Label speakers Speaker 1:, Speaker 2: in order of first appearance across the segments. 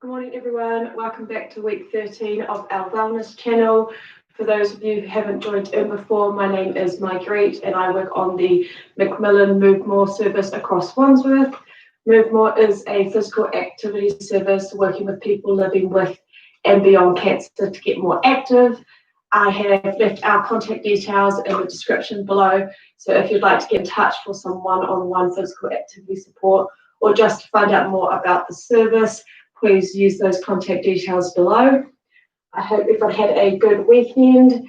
Speaker 1: Good morning, everyone. Welcome back to week 13 of our wellness channel. For those of you who haven't joined in before, my name is Marguerite and I work on the Macmillan Move More service across Wandsworth. Move More is a physical activity service working with people living with and beyond cancer to get more active. I have left our contact details in the description below, so if you'd like to get in touch for some one-on-one physical activity support or just to find out more about the service, please use those contact details below. I hope everyone had a good weekend.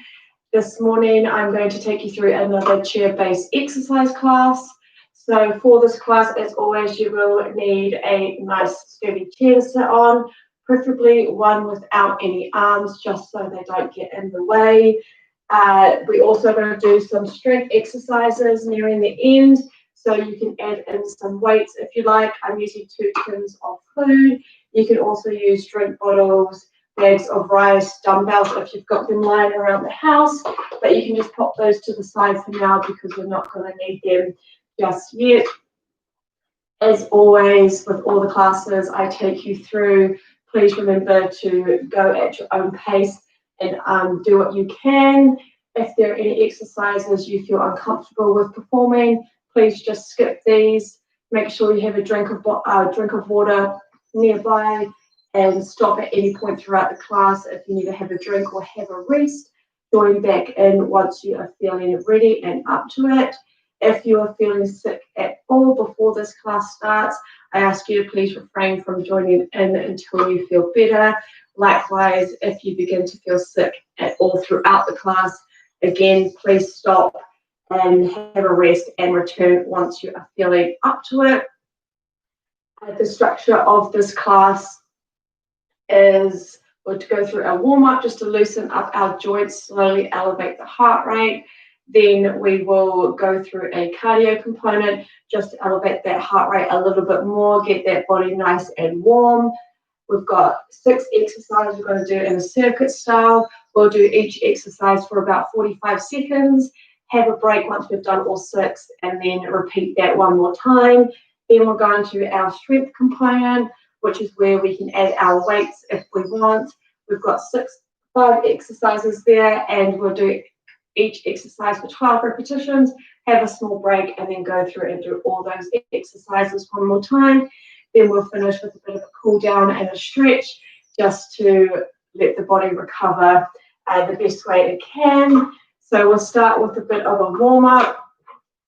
Speaker 1: This morning, I'm going to take you through another chair-based exercise class. So for this class, as always, you will need a nice sturdy chair to sit on, preferably one without any arms, just so they don't get in the way. We're also going to do some strength exercises nearing the end, so you can add in some weights if you like. I'm using 2 tins of food. You can also use drink bottles, bags of rice, dumbbells if you've got them lying around the house, but you can just pop those to the side for now because we're not going to need them just yet. As always, with all the classes I take you through, please remember to go at your own pace and do what you can. If there are any exercises you feel uncomfortable with performing, please just skip these. Make sure you have a drink of water nearby and stop at any point throughout the class if you need to have a drink or have a rest. Join back in once you are feeling ready and up to it. If you are feeling sick at all before this class starts, I ask you to please refrain from joining in until you feel better. Likewise, if you begin to feel sick at all throughout the class, again, please stop and have a rest and return once you are feeling up to it. The structure of this class is we're to go through our warm-up just to loosen up our joints, slowly elevate the heart rate. Then we will go through a cardio component just to elevate that heart rate a little bit more, get that body nice and warm. We've got 6 exercises we're going to do in a circuit style. We'll do each exercise for about 45 seconds, have a break once we've done all 6, and then repeat that one more time. Then we'll go into our strength component, which is where we can add our weights if we want. We've got 5 exercises there, and we'll do each exercise for 12 repetitions, have a small break, and then go through and do all those exercises one more time. Then we'll finish with a bit of a cool down and a stretch just to let the body recover the best way it can. So we'll start with a bit of a warm-up.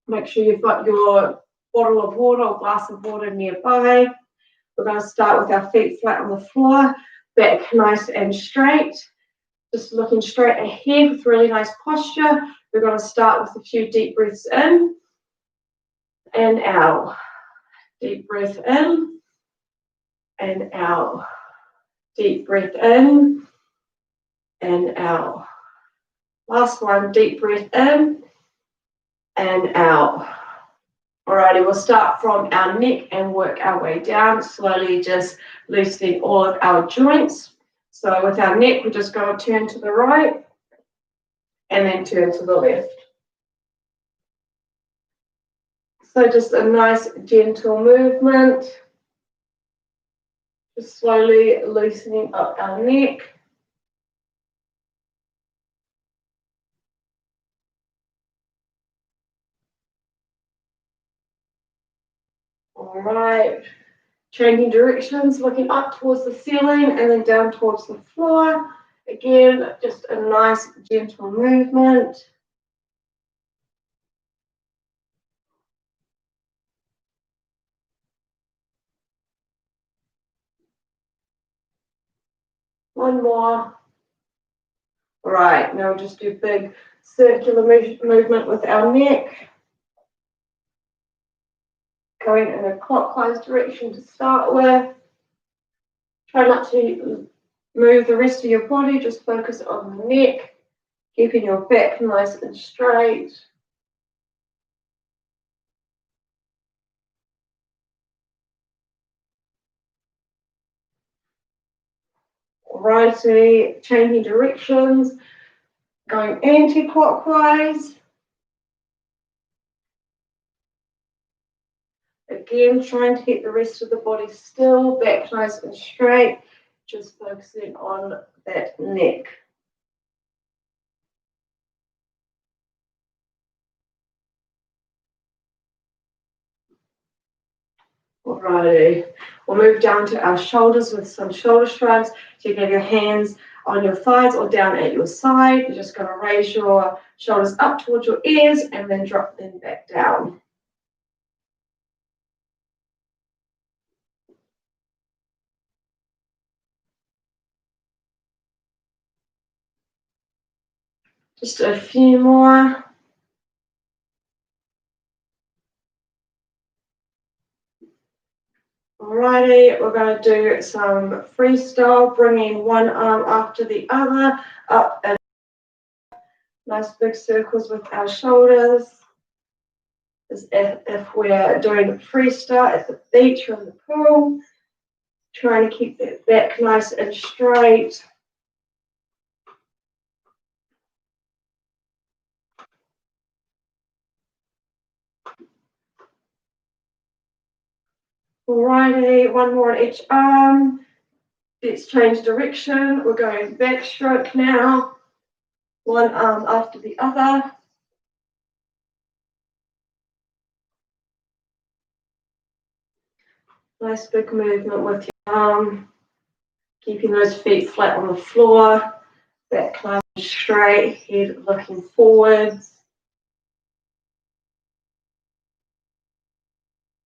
Speaker 1: Make sure you've got your bottle of water or glass of water nearby. We're going to start with our feet flat on the floor, back nice and straight. Just looking straight ahead with really nice posture. We're going to start with a few deep breaths in and out. Deep breath in and out. Deep breath in and out. Last one, deep breath in and out. Alrighty, we'll start from our neck and work our way down, slowly just loosening all of our joints. So with our neck, we're just going to turn to the right and then turn to the left. So just a nice gentle movement, just slowly loosening up our neck. All right, changing directions, looking up towards the ceiling and then down towards the floor. Again, just a nice gentle movement. One more. All right, now we'll just do big circular movement with our neck. Going in a clockwise direction to start with. Try not to move the rest of your body, just focus on the neck, keeping your back nice and straight. Alrighty, changing directions, going anti-clockwise. Again, trying to get the rest of the body still, back nice and straight. just focusing on that neck. Alrighty, we'll move down to our shoulders with some shoulder shrugs. So you can have your hands on your thighs or down at your side. You're just going to raise your shoulders up towards your ears and then drop them back down. Just a few more. Alrighty, we're going to do some freestyle, bringing one arm after the other, up and nice big circles with our shoulders. As if we're doing freestyle at the beach or in the pool. Trying to keep that back nice and straight. Alrighty, one more on each arm. Let's change direction. We're going backstroke now. One arm after the other. Nice big movement with your arm. Keeping those feet flat on the floor. Back nice and straight, head looking forwards.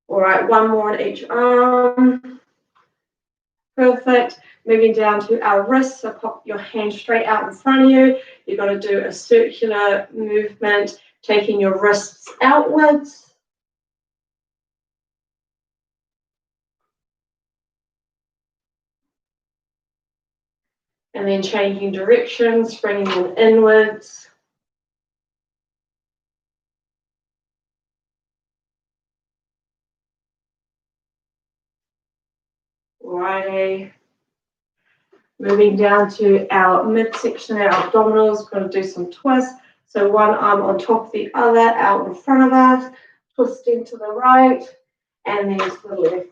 Speaker 1: All right, one more on each arm. Perfect. Moving down to our wrists, so pop your hand straight out in front of you. You're going to do a circular movement, taking your wrists outwards. And then changing directions, bringing them inwards. Alrighty. Moving down to our midsection, our abdominals, we're going to do some twists. So one arm on top of the other, out in front of us, twisting to the right, and then to the left.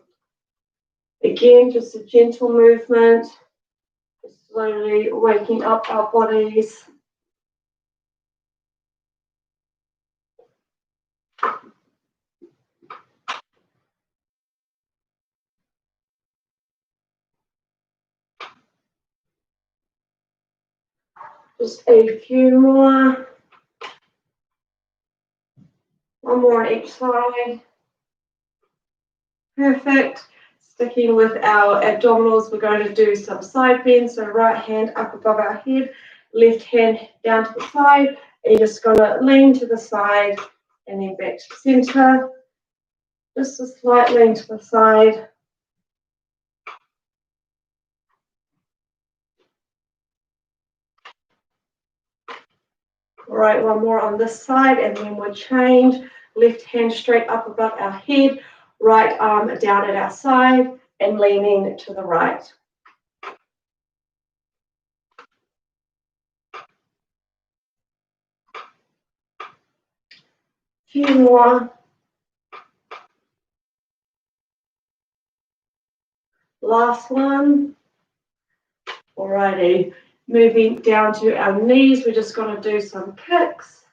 Speaker 1: Again, just a gentle movement, slowly waking up our bodies. Just a few more. One more on each side. Perfect. Sticking with our abdominals, we're going to do some side bends. So right hand up above our head, left hand down to the side. And you're just going to lean to the side and then back to the center. Just a slight lean to the side. All right, one more on this side, and then we'll change. Left hand straight up above our head, right arm down at our side, and leaning to the right. Few more. Last one. Alrighty, moving down to our knees, we're just going to do some kicks.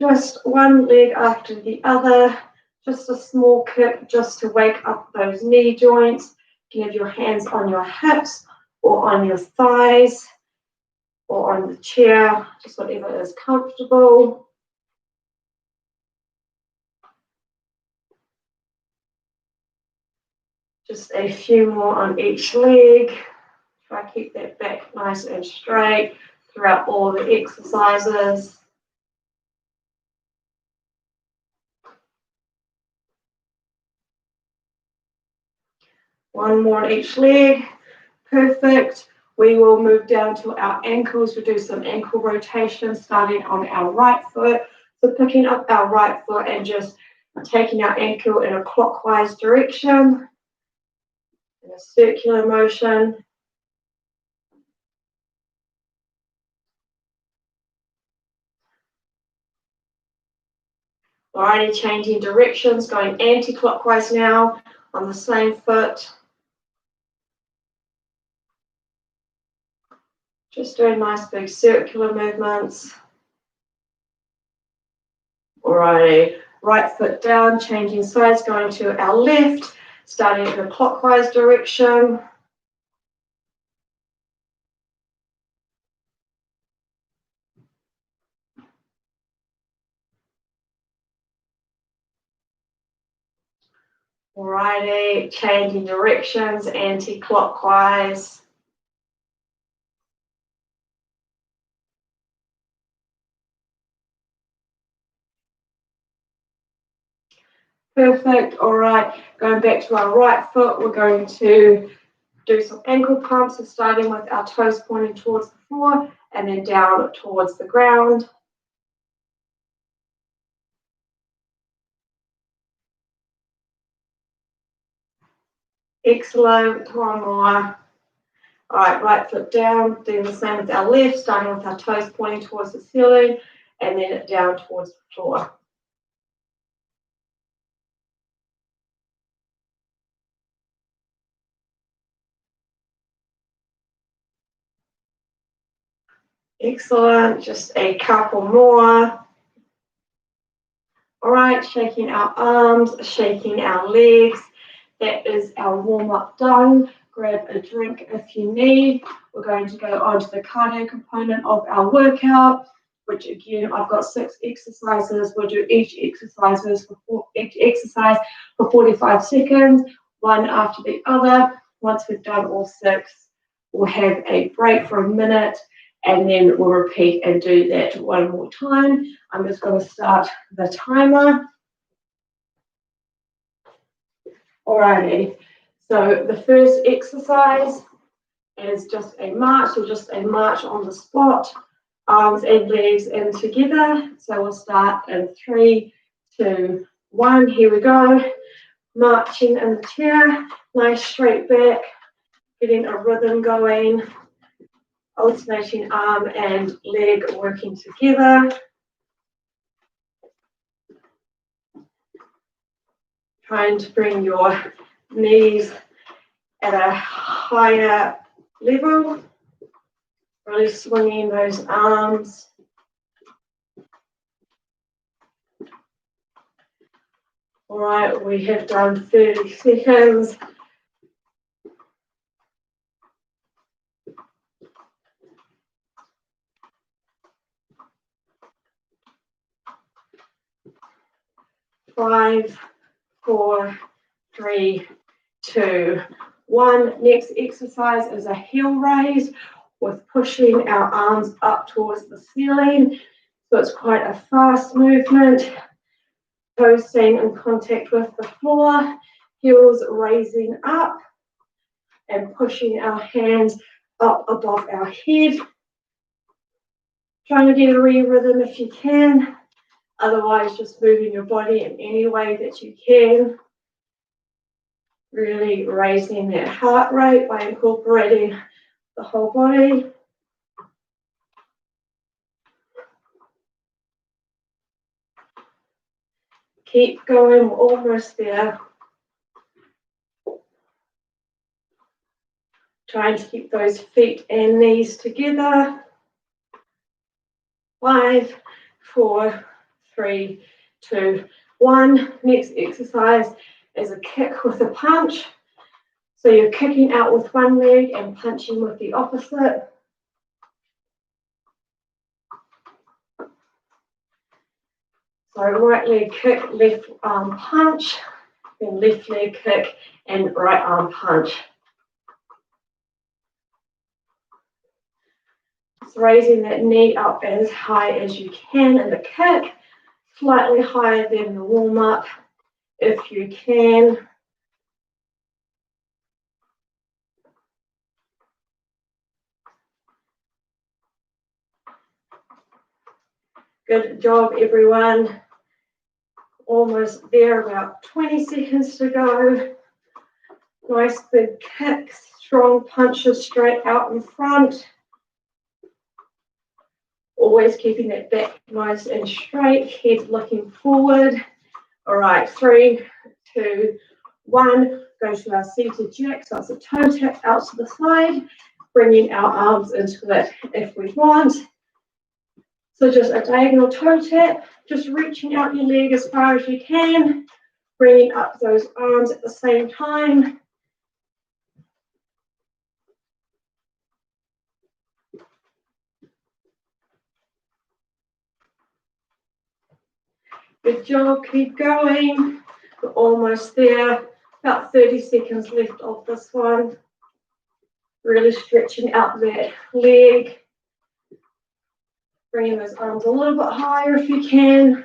Speaker 1: Just one leg after the other, just a small kick just to wake up those knee joints. You can have your hands on your hips or on your thighs or on the chair, just whatever is comfortable. Just a few more on each leg. Try to keep that back nice and straight throughout all the exercises. One more on each leg. Perfect. We will move down to our ankles. We'll do some ankle rotation starting on our right foot. So picking up our right foot and just taking our ankle in a clockwise direction. In a circular motion. Alrighty, changing directions, going anti-clockwise now on the same foot. Just doing nice big circular movements. Alrighty, right foot down, changing sides, going to our left, starting in a clockwise direction. Alrighty, changing directions, anti-clockwise. Perfect. All right, going back to our right foot, we're going to do some ankle pumps. So starting with our toes pointing towards the floor and then down towards the ground. Excellent. One more. All right, right foot down, doing the same with our left, starting with our toes pointing towards the ceiling and then down towards the floor. Excellent. Just a couple more. All right, shaking our arms, shaking our legs. That is our warm-up done. Grab a drink if you need. We're going to go on to the cardio component of our workout, which again, I've got 6 exercises. We'll do each exercise for 45 seconds, one after the other. Once we've done all 6, we'll have a break for a minute, and then we'll repeat and do that one more time. I'm just going to start the timer. Alrighty, so the first exercise is just a march, or just a march on the spot, arms and legs in together. So we'll start in 3, 2, 1. Here we go. Marching in the chair, nice straight back, getting a rhythm going, alternating arm and leg working together. Trying to bring your knees at a higher level, really swinging those arms. All right, we have done 30 seconds. Five, 4, 3, 2, 1. Next exercise is a heel raise with pushing our arms up towards the ceiling. So it's quite a fast movement. Toes staying in contact with the floor, heels raising up and pushing our hands up above our head. Trying to get a rhythm if you can. Otherwise, just moving your body in any way that you can. Really raising that heart rate by incorporating the whole body. Keep going, we're almost there. Trying to keep those feet and knees together. 5, 4, 3, 2, 1. Next exercise is a kick with a punch. So you're kicking out with one leg and punching with the opposite. So right leg kick, left arm punch, then left leg kick and right arm punch. So raising that knee up as high as you can in the kick, slightly higher than the warm-up if you can. Good job, everyone. Almost there, about 20 seconds to go. Nice big kicks, strong punches straight out in front. Always keeping that back nice and straight, head looking forward. All right, 3, 2, 1. Go to our seated jack. So it's a toe tap out to the side. bringing our arms into it if we want. So just a diagonal toe tap, just reaching out your leg as far as you can, bringing up those arms at the same time. Good job, keep going. We're almost there. About 30 seconds left of this one. Really stretching out that leg. Bringing those arms a little bit higher if you can.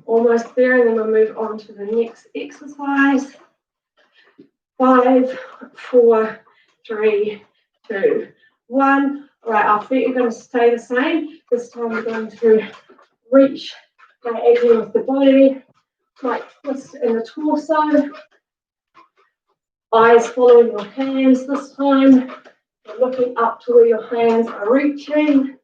Speaker 1: Almost there, and then we'll move on to the next exercise. 5, 4, 3, 2, 1. All right, our feet are going to stay the same. This time we're going to reach diagonally with the body, like twist in the torso. Eyes following your hands this time. You're looking up to where your hands are reaching.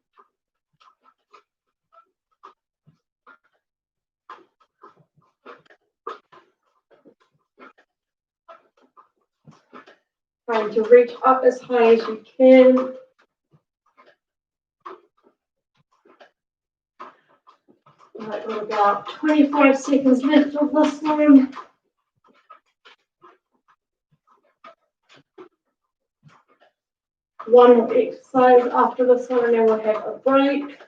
Speaker 1: Trying to reach up as high as you can. Right, got about 25 seconds left of this one. One more exercise after this one, and then we'll have a break.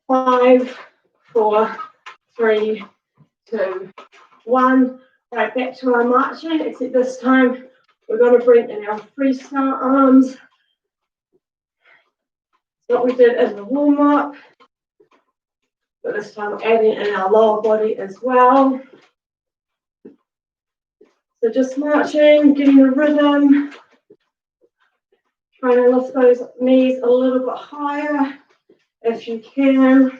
Speaker 1: Five, 4, 3, 2, 1. Right, back to our marching, except this time we're going to bring in our freestyle arms. What we did in the warm-up, but this time adding in our lower body as well. So just marching, getting a rhythm, trying to lift those knees a little bit higher if you can.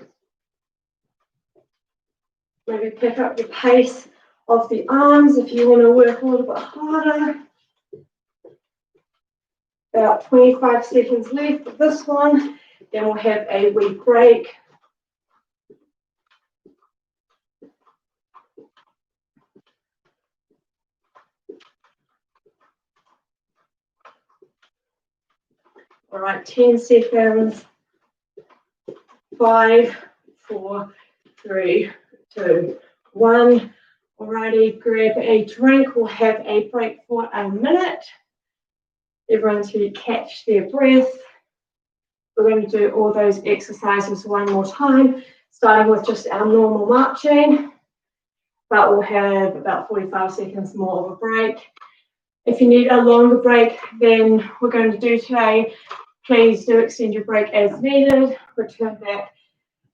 Speaker 1: Maybe pick up the pace of the arms if you want to work a little bit harder. About 25 seconds left of this one, then we'll have a wee break. All right, 10 seconds. 5, 4, 3, 2, 1. Alrighty, grab a drink. We'll have a break for a minute. Everyone to catch their breath. We're going to do all those exercises one more time, starting with just our normal marching, but we'll have about 45 seconds more of a break. If you need a longer break than we're going to do today, please do extend your break as needed. Return back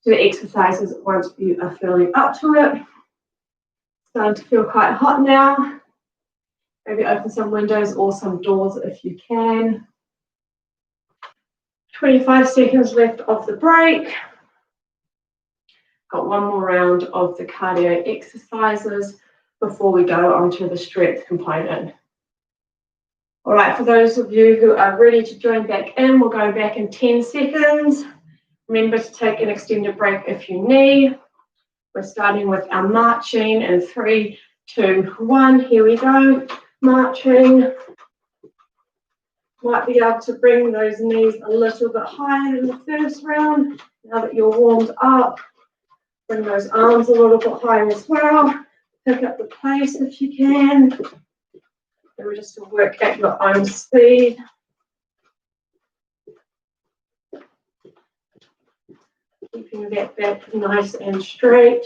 Speaker 1: to the exercises once you are feeling up to it. Starting to feel quite hot now. Maybe open some windows or some doors if you can. 25 seconds left of the break. Got one more round of the cardio exercises before we go on to the strength component. All right, for those of you who are ready to join back in, we'll go back in 10 seconds. Remember to take an extended break if you need. We're starting with our marching in 3, 2, 1. Here we go. Marching. Might be able to bring those knees a little bit higher than the first round. Now that you're warmed up, bring those arms a little bit higher as well. Pick up the pace if you can. And just to work at your own speed. Keeping that back nice and straight.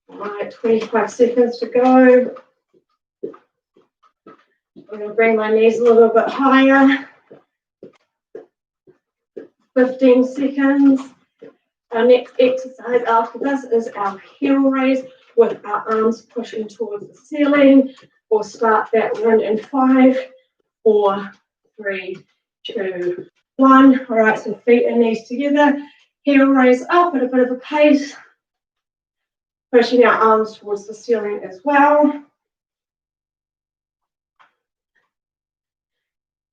Speaker 1: All right, 25 seconds to go. I'm going to bring my knees a little bit higher. 15 seconds. Our next exercise after this is our heel raise with our arms pushing towards the ceiling. We'll start that one in 5, 4, 3, 2, 1. All right, so feet and knees together. Heel raise up at a bit of a pace. Pushing our arms towards the ceiling as well.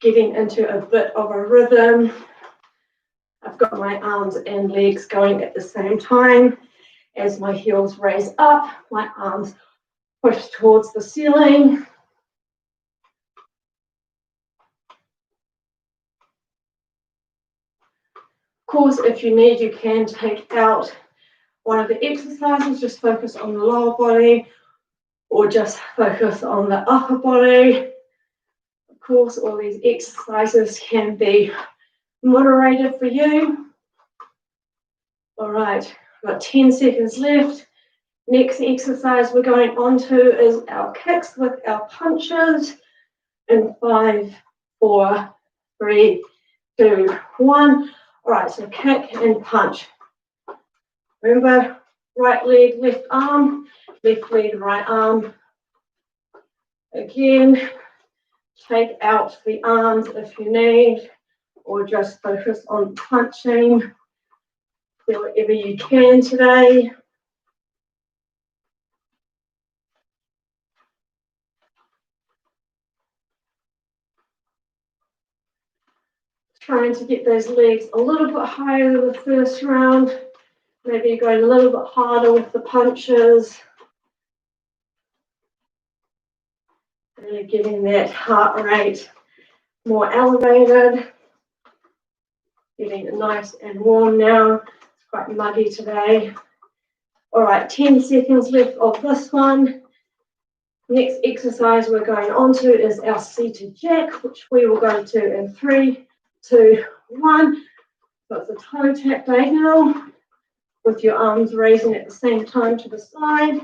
Speaker 1: Getting into a bit of a rhythm. I've got my arms and legs going at the same time. As my heels raise up, my arms push towards the ceiling. Of course, if you need, you can take out one of the exercises, just focus on the lower body, or just focus on the upper body. Of course, all these exercises can be moderated for you. All right, we've got 10 seconds left. Next exercise we're going on to is our kicks with our punches in 5, 4, 3, 2, 1. All right, so kick and punch. Remember, right leg, left arm, left leg, right arm. Again, take out the arms if you need, or just focus on punching. Do whatever you can today. Trying to get those legs a little bit higher than the first round. Maybe you're going a little bit harder with the punches. Really getting that heart rate more elevated. Getting nice and warm now. It's quite muggy today. All right, 10 seconds left of this one. Next exercise we're going on to is our seated jack, which we will go to in 3, 2, 1. So it's a toe tap diagonal with your arms raising at the same time to the side.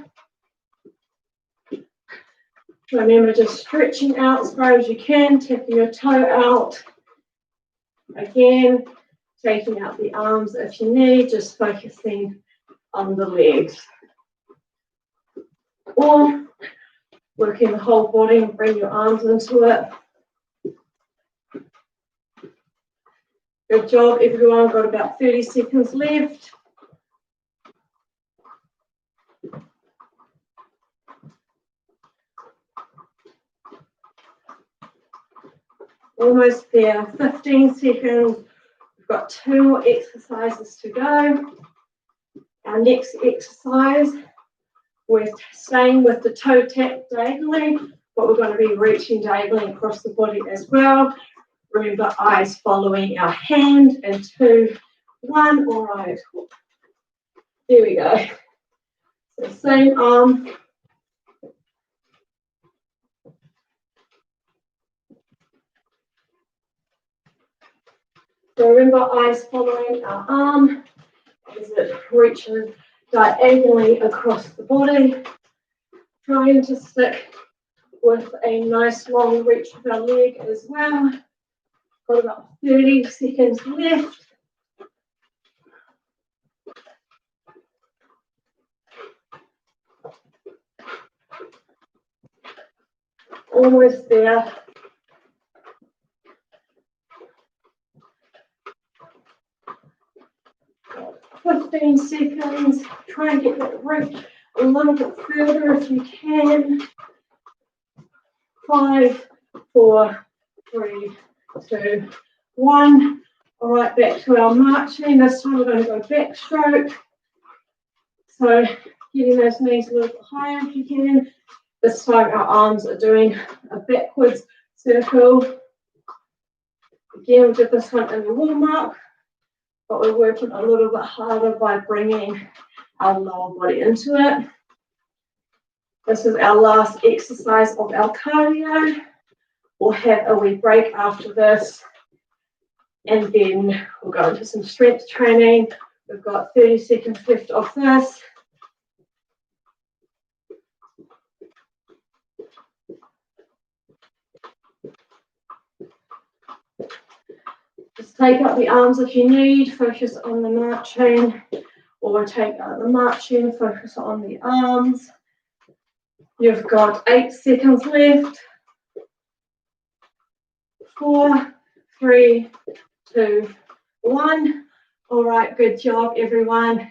Speaker 1: Remember, just stretching out as far as you can, tapping your toe out. Again, taking out the arms if you need, just focusing on the legs. Or working the whole body and bring your arms into it. Good job, everyone. Got about 30 seconds left. Almost there, 15 seconds. We've got 2 more exercises to go. Our next exercise, we're staying with the toe tap diagonally, but we're going to be reaching diagonally across the body as well. Remember, eyes following our hand in 2, 1. All right. There we go. So same arm. So remember, eyes following our arm as it reaches diagonally across the body. Trying to stick with a nice long reach of our leg as well. Got about 30 seconds left. Almost there. Got 15 seconds. Try and get that reach a little bit further if you can. 5, 4, 3, 2, 1. All right, back to our marching. This time we're going to go backstroke. So getting those knees a little bit higher if you can. This time our arms are doing a backwards circle. Again, we did this one in the warm-up, but we're working a little bit harder by bringing our lower body into it. This is our last exercise of our cardio. We'll have a wee break after this, and then we'll go into some strength training. We've got 30 seconds left of this. Just take out the arms if you need, focus on the marching, or take out the marching, focus on the arms. You've got 8 seconds left. 4, 3, 2, 1. All right, good job, everyone.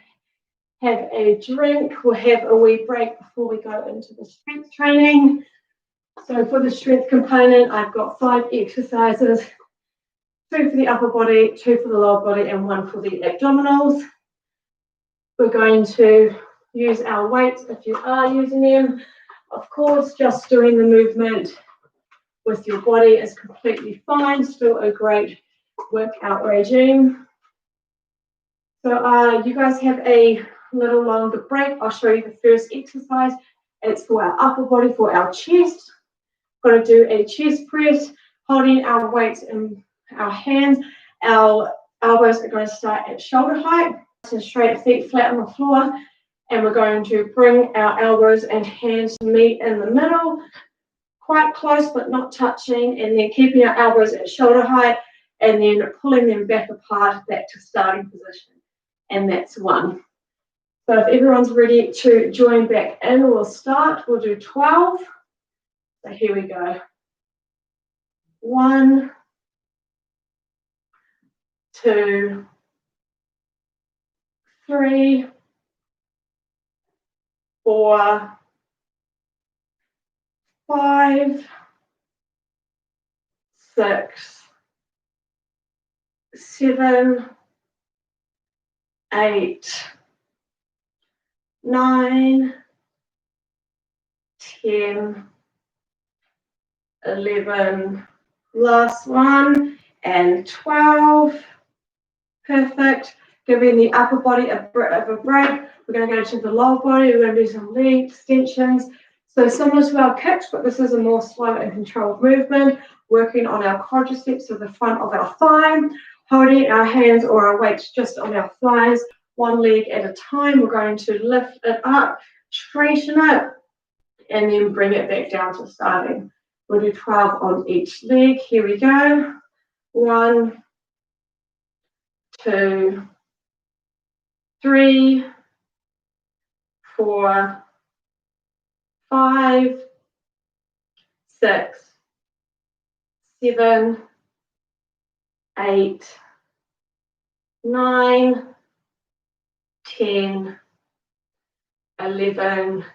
Speaker 1: have a drink. We'll have a wee break before we go into the strength training. So for the strength component, I've got 5 exercises, 2 for the upper body, 2 for the lower body, and 1 for the abdominals. We're going to use our weights if you are using them. Of course, just doing the movement with your body is completely fine, still a great workout regime. So you guys have a little longer break. I'll show you the first exercise. It's for our upper body, for our chest. We're going to do a chest press, holding our weights in our hands. Our elbows are going to start at shoulder height, so straight feet flat on the floor. And we're going to bring our elbows and hands to meet in the middle, quite close but not touching, and then keeping our elbows at shoulder height, and then pulling them back apart, back to starting position. And that's 1. So if everyone's ready to join back in, we'll start. We'll do 12. So here we go. 1, 2, 3, 4, 5, 6, 7, 8, 9, 10, 11, last one, and 12. Perfect. Giving the upper body a bit of a break. We're going to go to the lower body. We're going to do some leg extensions. So similar to our kicks, but this is a more slow and controlled movement, working on our quadriceps, so the front of our thigh, holding our hands or our weights just on our thighs, 1 leg at a time. We're going to lift it up, straighten it, and then bring it back down to starting. We'll do 12 on each leg. Here we go. 1, 2, 3, 4, 5, 6, 7, 8, 9, 10, 11,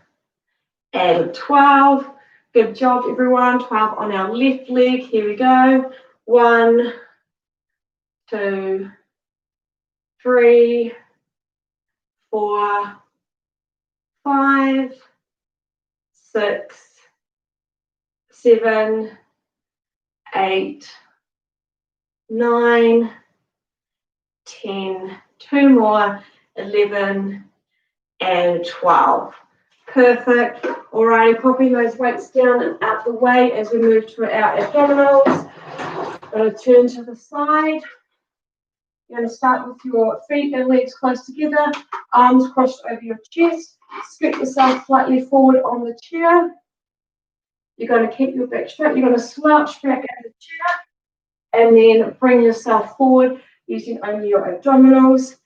Speaker 1: and 12. Good job, everyone. 12 on our left leg. Here we go. 1, 2, 3, 4, 5, 6, 7, 8, 9, 10, 2 more, 11, and 12. Perfect. Alrighty, popping those weights down and out the way as we move to our abdominals. Going to turn to the side. You're going to start with your feet and legs close together, arms crossed over your chest. Scoot yourself slightly forward on the chair. You're going to keep your back straight. You're going to slouch back in the chair and then bring yourself forward using only your abdominals.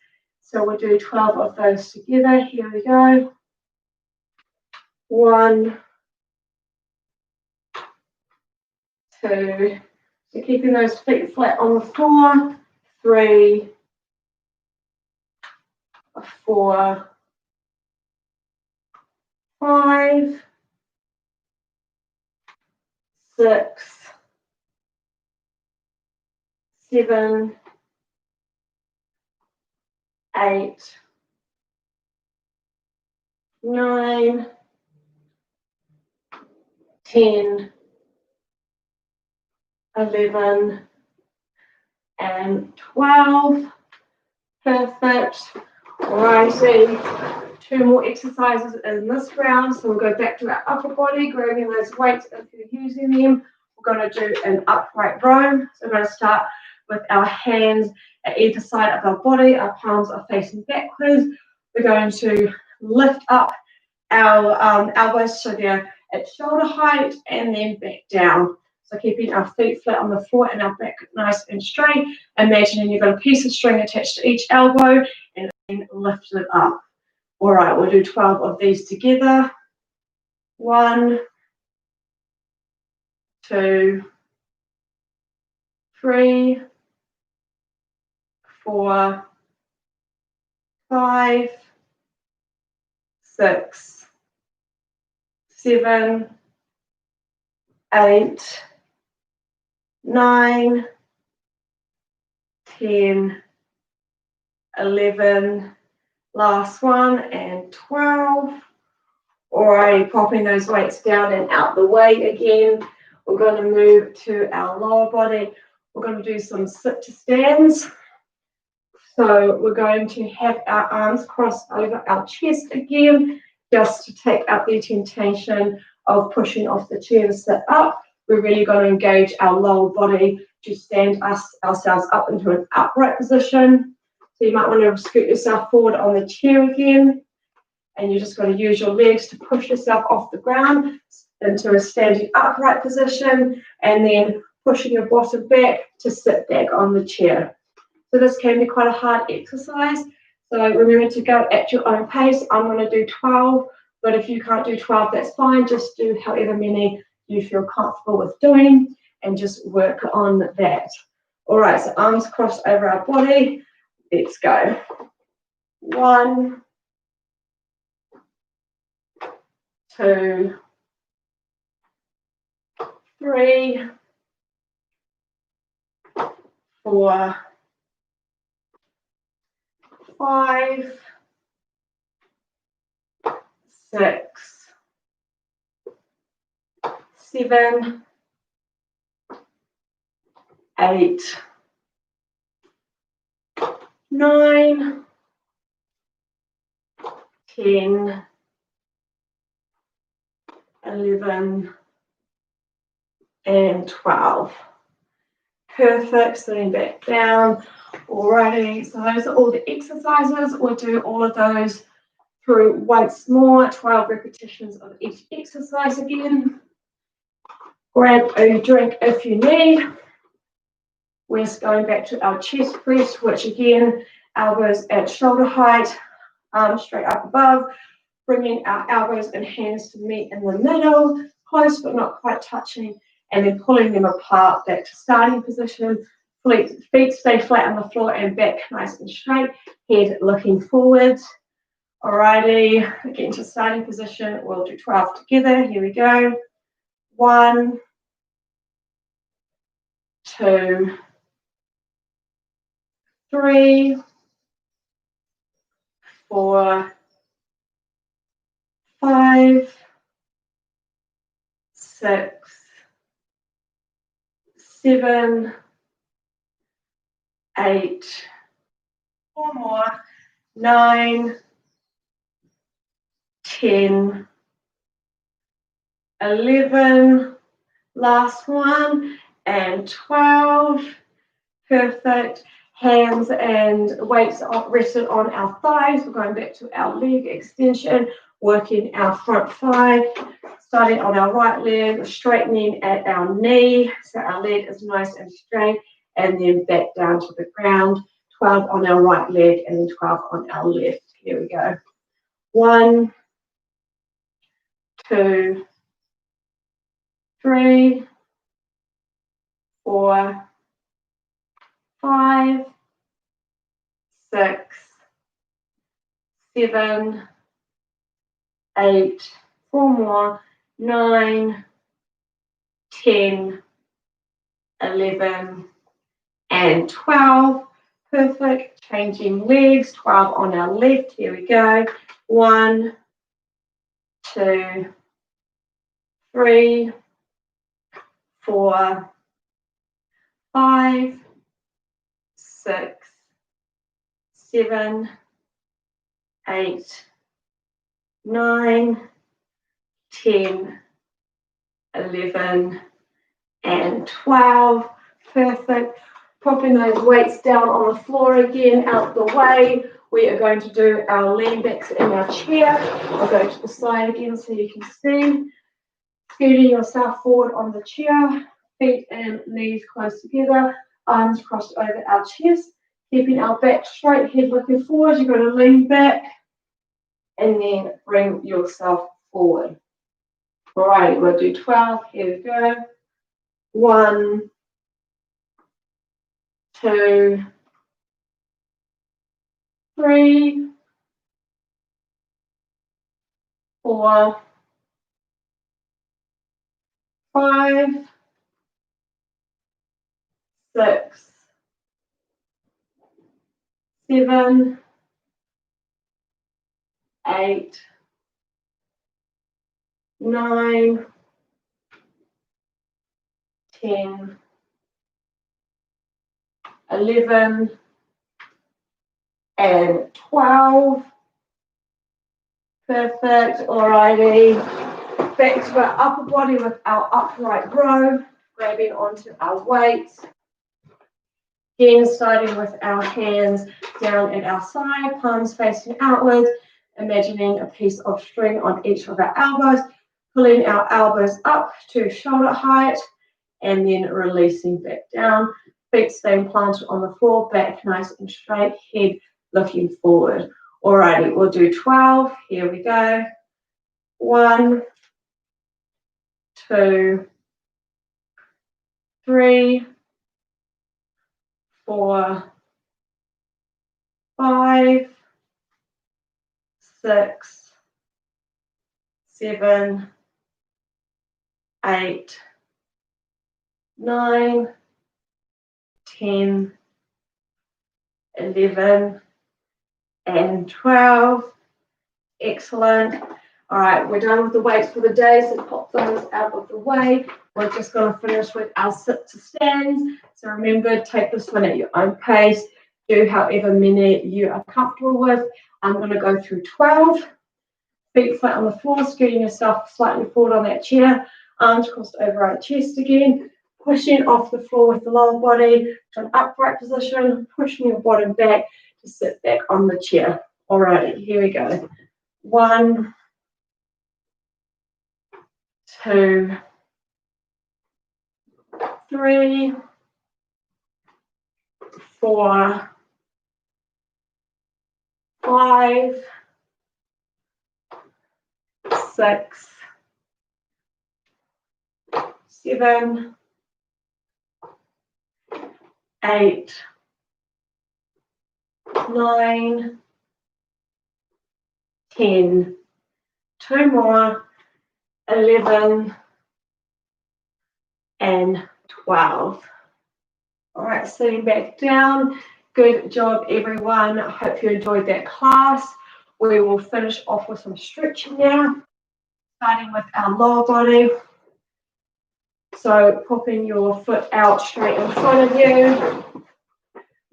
Speaker 1: So we'll do 12 of those together. Here we go. 1, 2. So keeping those feet flat on the floor. 3, 4, 5, 6, 7, 8, 9, 10, 11, and 12. Perfect. Alrighty, 2 more exercises in this round. So we'll go back to our upper body, grabbing those weights if you're using them. We're going to do an upright row. So we're going to start with our hands at either side of our body. Our palms are facing backwards. We're going to lift up our elbows so they're at shoulder height and then back down. So keeping our feet flat on the floor and our back nice and straight. Imagining you've got a piece of string attached to each elbow and then lift it up. All right, we'll do 12 of these together. 1, 2, 3, 4, 5, 6, 7, 8, 9, 10, 11, last one, and 12. Alrighty, popping those weights down and out the way again. We're going to move to our lower body. We're going to do some sit to stands. So we're going to have our arms crossed over our chest again, just to take out the temptation of pushing off the chair to sit up. We're really going to engage our lower body to stand ourselves up into an upright position. So you might want to scoot yourself forward on the chair again. And you're just going to use your legs to push yourself off the ground into a standing upright position, and then pushing your bottom back to sit back on the chair. So this can be quite a hard exercise. So remember to go at your own pace. I'm going to do 12, but if you can't do 12, that's fine. Just do however many you feel comfortable with doing and just work on that. All right, so arms crossed over our body. Let's go. 1, 2, 3, 4, 5, 6, 7, 8, 9, 10, 11, and 12. Perfect, sitting back down. Alrighty, so those are all the exercises. We'll do all of those through once more, 12 repetitions of each exercise again. Grab a drink if you need. We're just going back to our chest press, which again, elbows at shoulder height, arms straight up above, bringing our elbows and hands to meet in the middle, close but not quite touching, and then pulling them apart back to starting position. Feet stay flat on the floor and back nice and straight, head looking forward. Alrighty, again to starting position, we'll do 12 together. Here we go. 1, 2, 3, 4, 5, 6, 7, 8, 4 more, 9, 10, 11, last one, and 12. Perfect. Hands and weights rested on our thighs. We're going back to our leg extension, working our front thigh, starting on our right leg, straightening at our knee, so our leg is nice and straight, and then back down to the ground. 12 on our right leg and then 12 on our left. Here we go. 1, 2, 3, 4, 5, 6, 7, 8, 4 more, 9, 10, 11, and 12. Perfect. Changing legs. 12 on our left. Here we go. 1, 2, 3, 4, 5, 6, 7, 8, 9, 10, 11, and 12. Perfect. Popping those weights down on the floor again, out the way. We are going to do our lean backs in our chair. I'll go to the side again so you can see. Scooting yourself forward on the chair, feet and knees close together, arms crossed over our chest, keeping our back straight, head looking forward. You're going to lean back and then bring yourself forward. All right, we'll do 12. Here we go. 1, 2, 3, 4, 5, 6, 7, 8, 9, 10, 11, and 12. Perfect. Alrighty. Back to our upper body with our upright row, grabbing onto our weights. Again, starting with our hands down at our side, palms facing outwards, imagining a piece of string on each of our elbows, pulling our elbows up to shoulder height, and then releasing back down. Feet staying planted on the floor, back nice and straight, head looking forward. Alrighty, we'll do 12. Here we go. 1, 2, 3, 4, 5, 6, 7, 8, 9, 10, 11, and 12. Excellent. All right, we're done with the weights for the day, so pop those out of the way. We're just going to finish with our sit to stands. So remember, take this one at your own pace. Do however many you are comfortable with. I'm going to go through 12. Feet flat on the floor, scooting yourself slightly forward on that chair. Arms crossed over our chest again. Pushing off the floor with the lower body to an upright position. Pushing your bottom back to sit back on the chair. Alrighty, here we go. 1, 2, 3, 4, 5, 6, 7, 8, 9, 10, 2 more, 11, and 12. All right, sitting back down. Good job, everyone. I hope you enjoyed that class. We will finish off with some stretching now, starting with our lower body. So popping your foot out straight in front of you.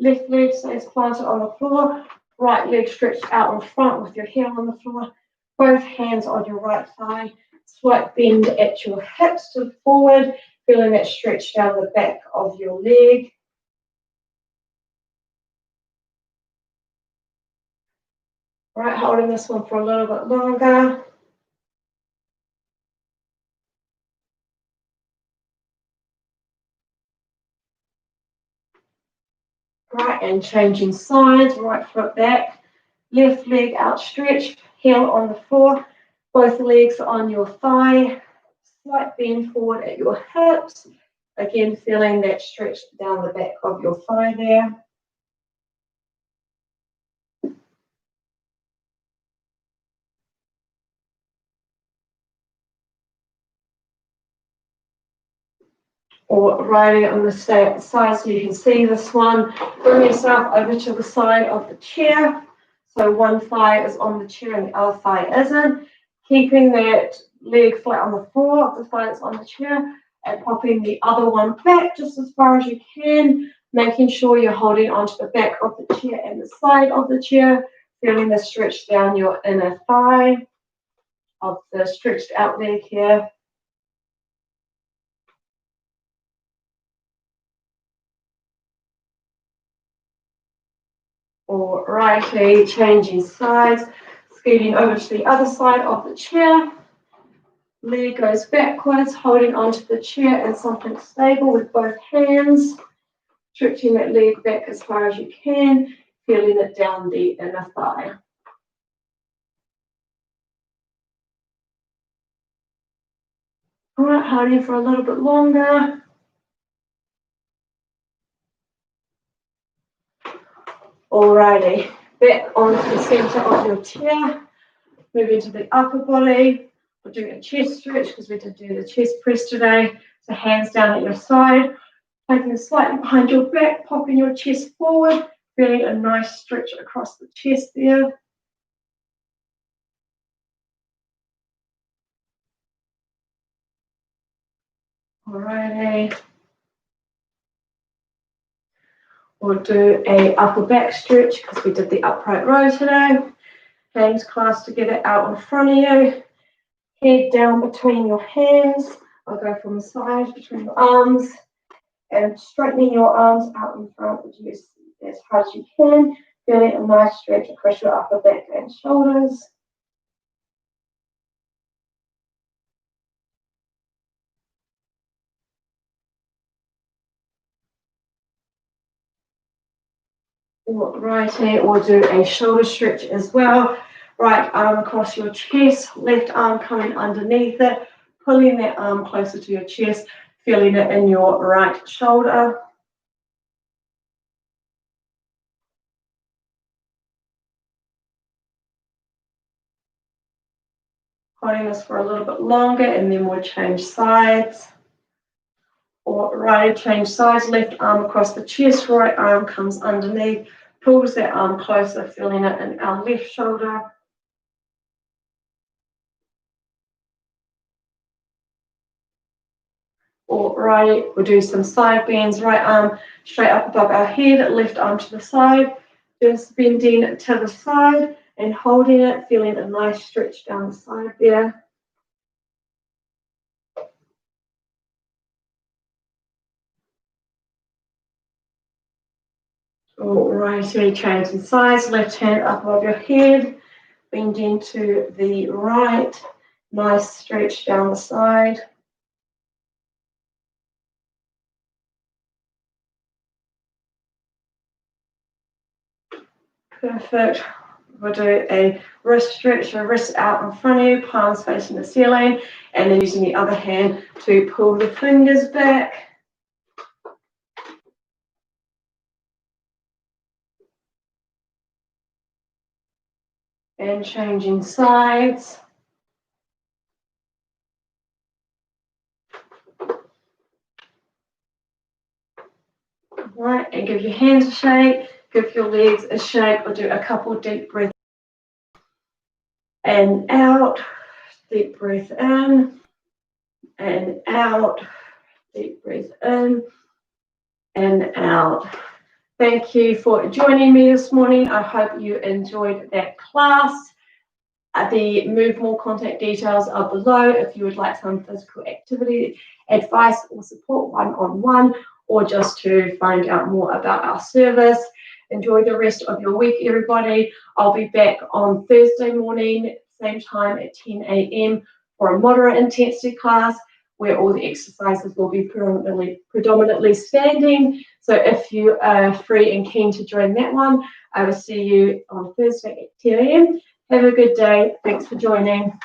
Speaker 1: Left leg stays planted on the floor. Right leg stretched out in front with your heel on the floor. Both hands on your right thigh. Slight bend at your hips to the forward, feeling that stretch down the back of your leg. All right, holding this one for a little bit longer. Right, and changing sides, right foot back, left leg outstretched, heel on the floor, both legs on your thigh, slight bend forward at your hips. Again, feeling that stretch down the back of your thigh there. Or riding on the side so you can see this one. Bring yourself over to the side of the chair. So one thigh is on the chair and the other thigh isn't. Keeping that leg flat on the floor, the thigh is on the chair, and popping the other one back just as far as you can, making sure you're holding onto the back of the chair and the side of the chair, feeling the stretch down your inner thigh of the stretched out leg here. Alrighty, changing sides, scooting over to the other side of the chair. Leg goes backwards, holding onto the chair and something stable with both hands. Stretching that leg back as far as you can, feeling it down the inner thigh. Alright, holding for a little bit longer. Alrighty, back onto the center of your chair. Moving to the upper body, we're doing a chest stretch because we did do the chest press today. So hands down at your side, taking it slightly behind your back, popping your chest forward, feeling a nice stretch across the chest there. Alrighty. We'll do a upper back stretch because we did the upright row today. Hands clasped together out in front of you. Head down between your hands. I'll go from the side between your arms and straightening your arms out in front of you as hard as you can. Feeling a nice stretch across your upper back and shoulders. Righty, we'll do a shoulder stretch as well. Right arm across your chest, left arm coming underneath it, pulling that arm closer to your chest, feeling it in your right shoulder. Holding this for a little bit longer and then we'll change sides. Or right, change sides, left arm across the chest, right arm comes underneath, pulls that arm closer, feeling it in our left shoulder. Alright, we'll do some side bends, right arm straight up above our head, left arm to the side, just bending to the side and holding it, feeling a nice stretch down the side there. Alrighty, changing sides, left hand up above your head, bending to the right, nice stretch down the side. Perfect. We'll do a wrist stretch, your wrist out in front of you, palms facing the ceiling, and then using the other hand to pull the fingers back. And changing sides. Right, and give your hands a shake, give your legs a shake. We'll do a couple of deep breaths. And out, deep breath in, and out, deep breath in, and out. Thank you for joining me this morning. I hope you enjoyed that class. The Move More contact details are below if you would like some physical activity advice or support one-on-one, or just to find out more about our service. Enjoy the rest of your week, everybody. I'll be back on Thursday morning, same time at 10 a.m. for a moderate intensity class where all the exercises will be predominantly standing. So if you are free and keen to join that one, I will see you on Thursday at 10 a.m. Have a good day. Thanks for joining.